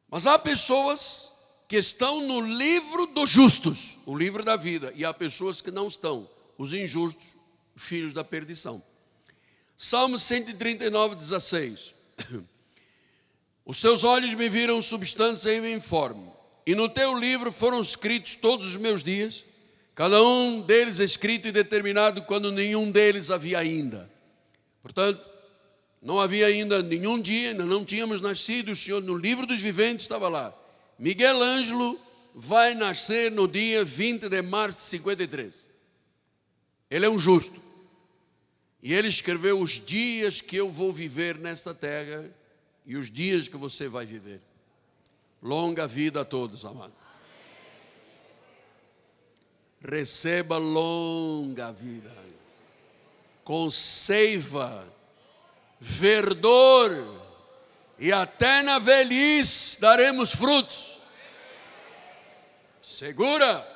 Mas há pessoas que estão no livro dos justos, o livro da vida, e há pessoas que não estão, os injustos, filhos da perdição. Salmo 139, 16. Os teus olhos me viram substância e me informe, e no teu livro foram escritos todos os meus dias, cada um deles escrito e determinado quando nenhum deles havia ainda. Portanto, não havia ainda nenhum dia, ainda não tínhamos nascido, o Senhor no livro dos viventes estava lá. Miguel Ângelo vai nascer no dia 20 de março de 53. Ele é um justo. E ele escreveu os dias que eu vou viver nesta terra e os dias que você vai viver. Longa vida a todos, amado. Receba longa vida, com seiva, verdor, e até na velhice daremos frutos. Segura.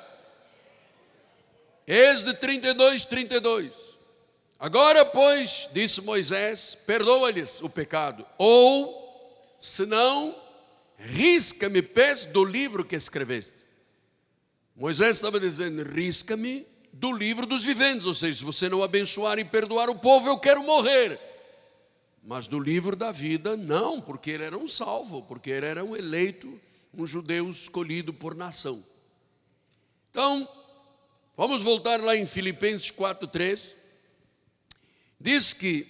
Êxodo 32, 32. Agora, pois, disse Moisés, perdoa-lhes o pecado, ou, se não, risca-me pés do livro que escreveste. Moisés estava dizendo: risca-me do livro dos viventes, ou seja, se você não abençoar e perdoar o povo, eu quero morrer. Mas do livro da vida, não, porque ele era um salvo, porque ele era um eleito, um judeu escolhido por nação. Então, vamos voltar lá em Filipenses 4:3. Diz que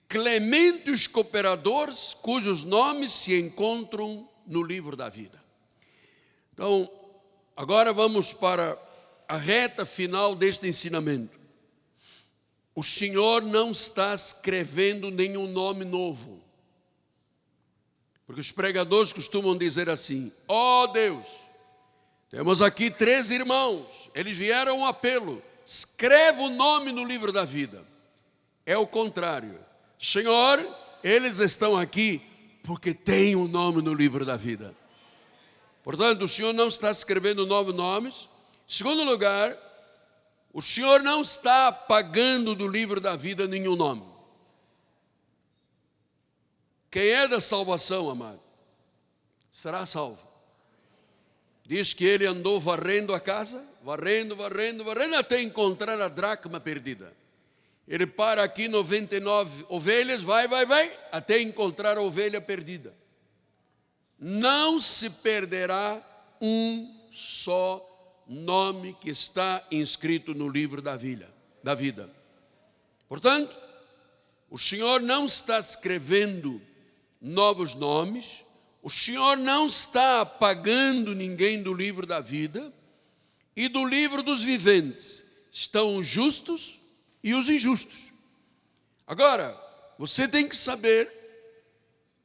clemente os cooperadores cujos nomes se encontram no livro da vida. Então, agora vamos para a reta final deste ensinamento. O Senhor não está escrevendo nenhum nome novo. Porque os pregadores costumam dizer assim: ó Deus, temos aqui 3 irmãos, eles vieram a um apelo, escreva o nome no livro da vida. É o contrário. Senhor, eles estão aqui porque tem um nome no livro da vida. Portanto, o Senhor não está escrevendo novos nomes. Em segundo lugar, o Senhor não está apagando do livro da vida nenhum nome. Quem é da salvação, amado, será salvo. Diz que ele andou varrendo a casa, varrendo, até encontrar a dracma perdida. Ele para aqui 99 ovelhas, vai, até encontrar a ovelha perdida. Não se perderá um só nome que está inscrito no livro da vida. Portanto, o Senhor não está escrevendo novos nomes, o Senhor não está apagando ninguém do livro da vida, e do livro dos viventes estão os justos e os injustos. Agora, você tem que saber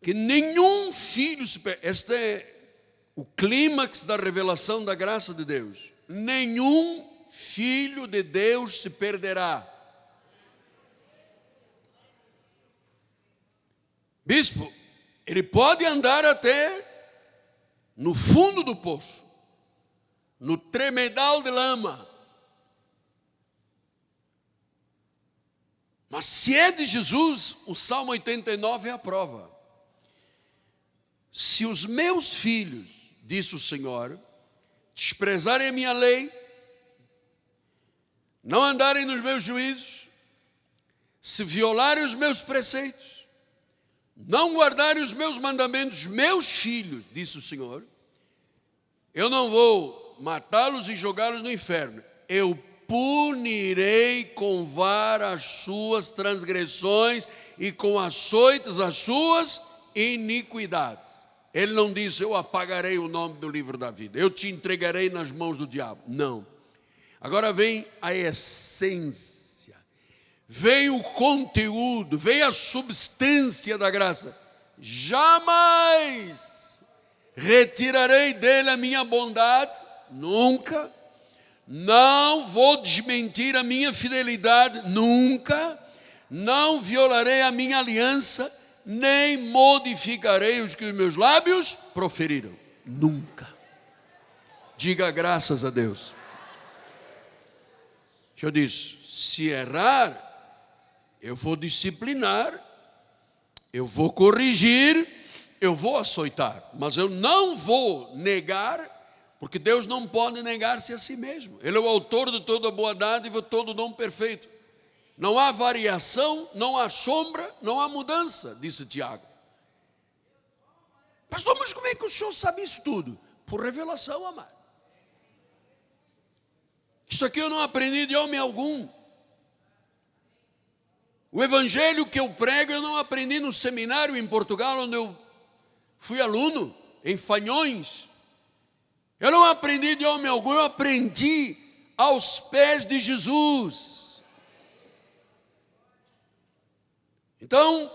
que nenhum filho se perde. Este é o clímax da revelação da graça de Deus. Nenhum filho de Deus se perderá. Bispo, ele pode andar até no fundo do poço, no tremedal de lama. Mas se é de Jesus, o Salmo 89 é a prova. Se os meus filhos, disse o Senhor, desprezarem a minha lei, não andarem nos meus juízos, se violarem os meus preceitos, não guardarem os meus mandamentos, meus filhos, disse o Senhor, eu não vou matá-los e jogá-los no inferno. Eu punirei com vara as suas transgressões e com açoites as suas iniquidades. Ele não disse: eu apagarei o nome do livro da vida, eu te entregarei nas mãos do diabo. Não. Agora vem a essência, vem o conteúdo, vem a substância da graça. Jamais retirarei dele a minha bondade, nunca. Não vou desmentir a minha fidelidade, nunca. Não violarei a minha aliança, nem modificarei os que os meus lábios proferiram. Nunca. Diga graças a Deus. Eu disse: se errar, eu vou disciplinar, eu vou corrigir, eu vou açoitar, mas eu não vou negar, porque Deus não pode negar-se a si mesmo. Ele é o autor de toda boa dádiva, todo dom perfeito. Não há variação, não há sombra, não há mudança, disse Tiago. Pastor, mas como é que o senhor sabe isso tudo? Por revelação, amado. Isso aqui eu não aprendi de homem algum. O evangelho que eu prego eu não aprendi no seminário em Portugal, onde eu fui aluno, em Fanhões. Eu não aprendi de homem algum, eu aprendi aos pés de Jesus. Então,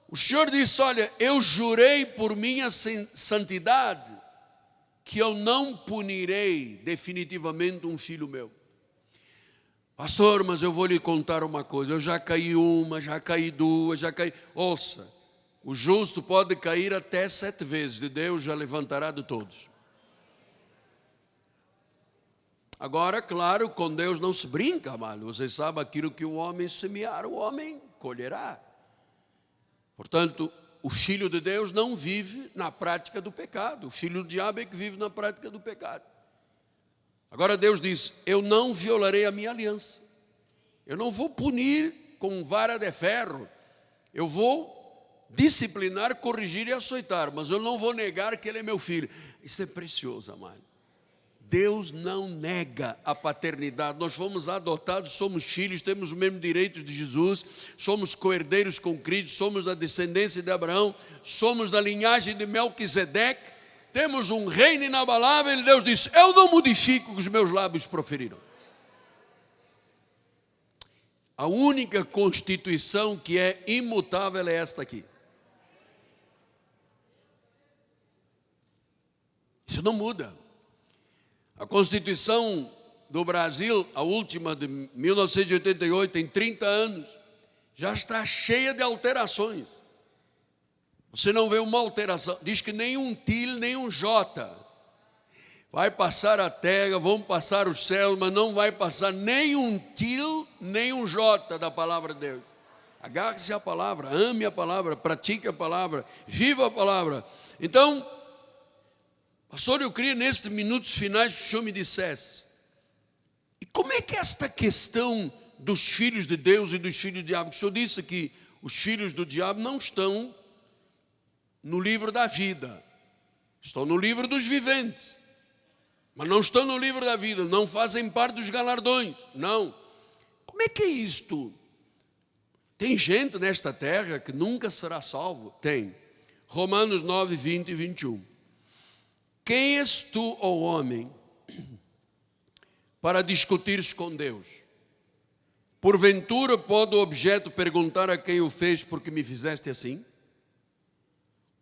o Senhor disse: olha, eu jurei por minha santidade que eu não punirei definitivamente um filho meu. Pastor, mas eu vou lhe contar uma coisa, eu já caí uma, já caí duas, já caí... Ouça, o justo pode cair até 7 vezes, e Deus já levantará de todos. Agora, claro, com Deus não se brinca, amado. Você sabe, aquilo que o homem semear, o homem colherá. Portanto, o filho de Deus não vive na prática do pecado. O filho do diabo é que vive na prática do pecado. Agora Deus diz: eu não violarei a minha aliança. Eu não vou punir com vara de ferro. Eu vou disciplinar, corrigir e açoitar, mas eu não vou negar que ele é meu filho. Isso é precioso, amado. Deus não nega a paternidade. Nós fomos adotados, somos filhos, temos o mesmo direito de Jesus, somos co-herdeiros com Cristo, somos da descendência de Abraão, somos da linhagem de Melquisedeque, temos um reino inabalável. E Deus disse: eu não modifico o que os meus lábios proferiram. A única constituição que é imutável é esta aqui. Isso não muda. A Constituição do Brasil, a última de 1988, tem 30 anos, já está cheia de alterações. Você não vê uma alteração. Diz que nem um til, nem um jota. Vai passar a terra, vão passar os céus, mas não vai passar nem um til, nem um jota da palavra de Deus. Agarre-se à palavra, ame a palavra, pratique a palavra, viva a palavra. Então, pastor, eu queria nestes minutos finais que o senhor me dissesse: e como é que é esta questão dos filhos de Deus e dos filhos do diabo? O senhor disse que os filhos do diabo não estão no livro da vida, estão no livro dos viventes, mas não estão no livro da vida, não fazem parte dos galardões, não. Como é que é isto? Tem gente nesta terra que nunca será salvo? Tem. Romanos 9, 20 e 21. Quem és tu, ó homem, para discutires com Deus? Porventura pode o objeto perguntar a quem o fez: por que me fizeste assim?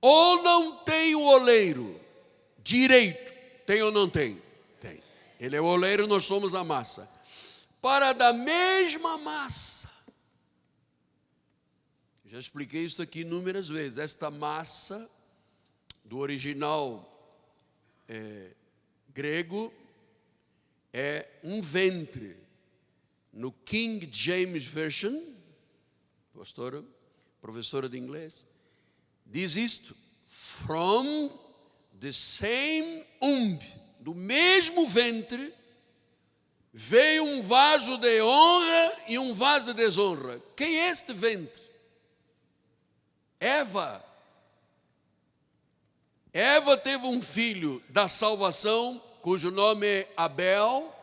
Ou não tem o oleiro direito? Tem ou não tem? Tem. Ele é o oleiro, nós somos a massa. Para da mesma massa. Já expliquei isso aqui inúmeras vezes. Esta massa, do original grego, é um ventre. No King James Version, professora de inglês, diz isto: from the same womb, do mesmo ventre, veio um vaso de honra e um vaso de desonra. Quem é este ventre? Eva. Eva teve um filho da salvação, cujo nome é Abel,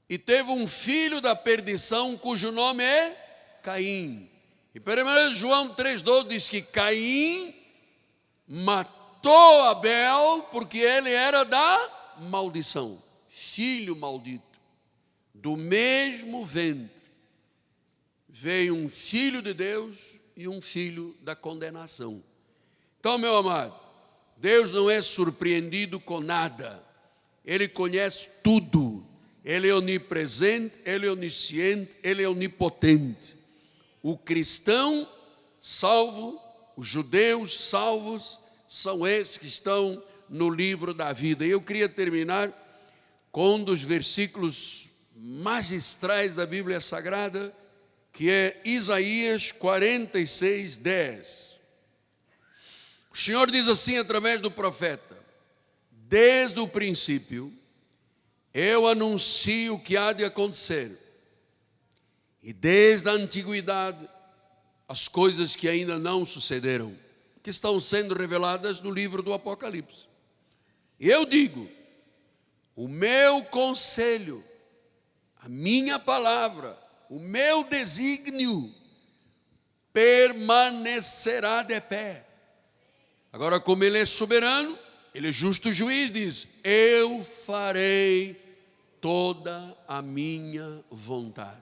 e teve um filho da perdição, cujo nome é Caim. E 1 João 3,12 diz que Caim matou Abel porque ele era da maldição, filho maldito. Do mesmo ventre veio um filho de Deus e um filho da condenação. Então, meu amado, Deus não é surpreendido com nada. Ele conhece tudo. Ele é onipresente, Ele é onisciente, Ele é onipotente. O cristão salvo, os judeus salvos, são esses que estão no livro da vida. E eu queria terminar com um dos versículos magistrais da Bíblia Sagrada, que é Isaías 46, 10. O Senhor diz assim através do profeta: desde o princípio eu anuncio o que há de acontecer, e desde a antiguidade as coisas que ainda não sucederam, que estão sendo reveladas no livro do Apocalipse. E eu digo: o meu conselho, a minha palavra, o meu desígnio permanecerá de pé. Agora, como Ele é soberano, Ele é justo juiz, diz: eu farei toda a minha vontade.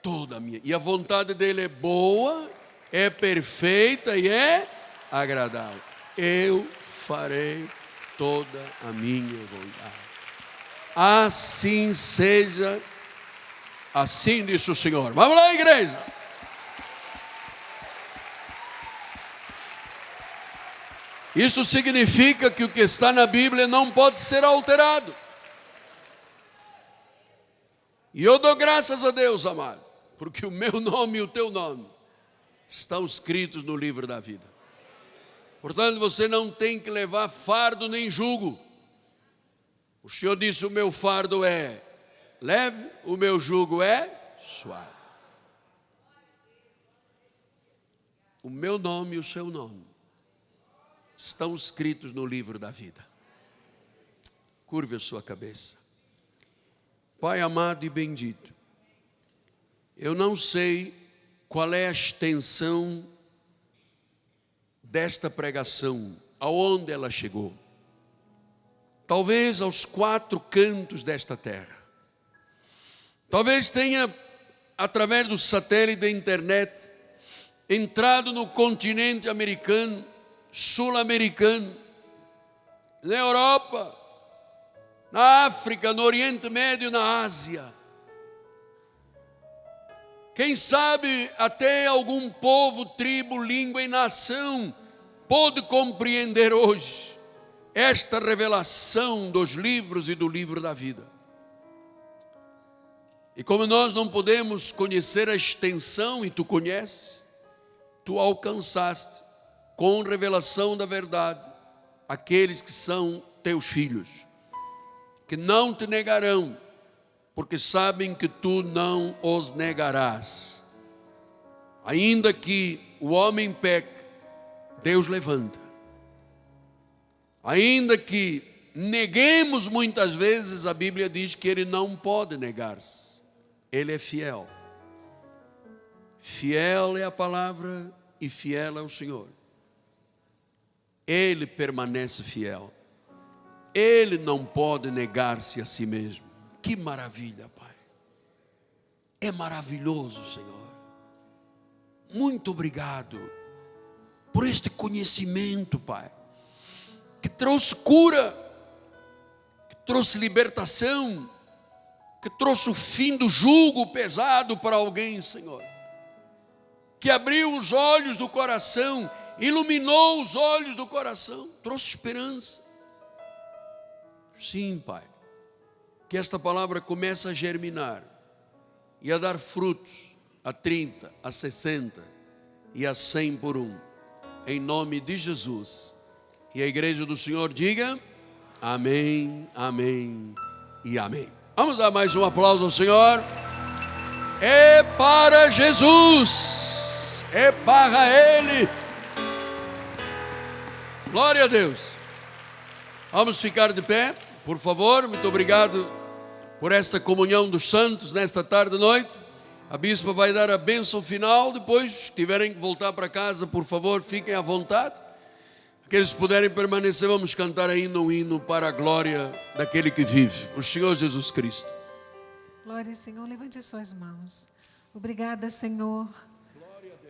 Toda a minha. E a vontade dEle é boa, é perfeita e é agradável. Eu farei toda a minha vontade. Assim seja, assim disse o Senhor. Vamos lá, igreja. Isso significa que o que está na Bíblia não pode ser alterado. E eu dou graças a Deus, amado, porque o meu nome e o teu nome estão escritos no livro da vida. Portanto, você não tem que levar fardo nem jugo. O Senhor disse: o meu fardo é leve, o meu jugo é suave. O meu nome e o seu nome estão escritos no livro da vida. Curve a sua cabeça. Pai amado e bendito, eu não sei qual é a extensão desta pregação, aonde ela chegou. Talvez aos 4 cantos desta terra. Talvez tenha, através do satélite da internet, entrado no continente americano, sul-americano, na Europa, na África, no Oriente Médio, na Ásia. Quem sabe até algum povo, tribo, língua e nação pôde compreender hoje esta revelação dos livros e do livro da vida. E como nós não podemos conhecer a extensão, e tu conheces, tu alcançaste com revelação da verdade aqueles que são teus filhos, que não te negarão, porque sabem que tu não os negarás. Ainda que o homem peque, Deus levanta. Ainda que neguemos muitas vezes, a Bíblia diz que Ele não pode negar-se. Ele é fiel. Fiel é a palavra e fiel é o Senhor. Ele permanece fiel. Ele não pode negar-se a si mesmo. Que maravilha, Pai. É maravilhoso, Senhor. Muito obrigado por este conhecimento, Pai, que trouxe cura, que trouxe libertação, que trouxe o fim do jugo pesado para alguém, Senhor, que abriu os olhos do coração, iluminou os olhos do coração, trouxe esperança. Sim, Pai, que esta palavra comece a germinar e a dar frutos a 30, a 60 e a 100 por um, em nome de Jesus. E a igreja do Senhor diga amém, amém e amém. Vamos dar mais um aplauso ao Senhor. É para Jesus, é para Ele. Glória a Deus. Vamos ficar de pé, por favor. Muito obrigado por esta comunhão dos santos nesta tarde e noite. A bispa vai dar a bênção final. Depois, se tiverem que voltar para casa, por favor, fiquem à vontade. Aqueles que puderem permanecer, vamos cantar ainda um hino para a glória daquele que vive, o Senhor Jesus Cristo. Glória ao Senhor, levante as suas mãos. Obrigada, Senhor,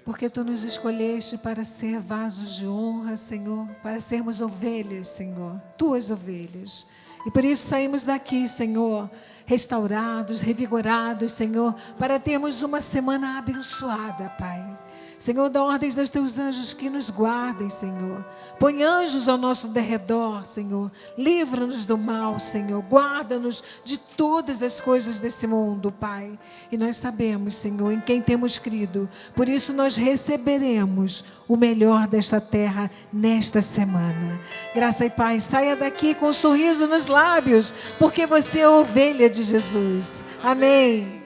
porque Tu nos escolheste para ser vasos de honra, Senhor, para sermos ovelhas, Senhor, Tuas ovelhas. E por isso saímos daqui, Senhor, restaurados, revigorados, Senhor, para termos uma semana abençoada, Pai. Senhor, dá ordens aos Teus anjos que nos guardem, Senhor. Põe anjos ao nosso derredor, Senhor. Livra-nos do mal, Senhor. Guarda-nos de todas as coisas desse mundo, Pai. E nós sabemos, Senhor, em quem temos crido. Por isso nós receberemos o melhor desta terra nesta semana. Graça e paz. Saia daqui com um sorriso nos lábios, porque você é a ovelha de Jesus. Amém.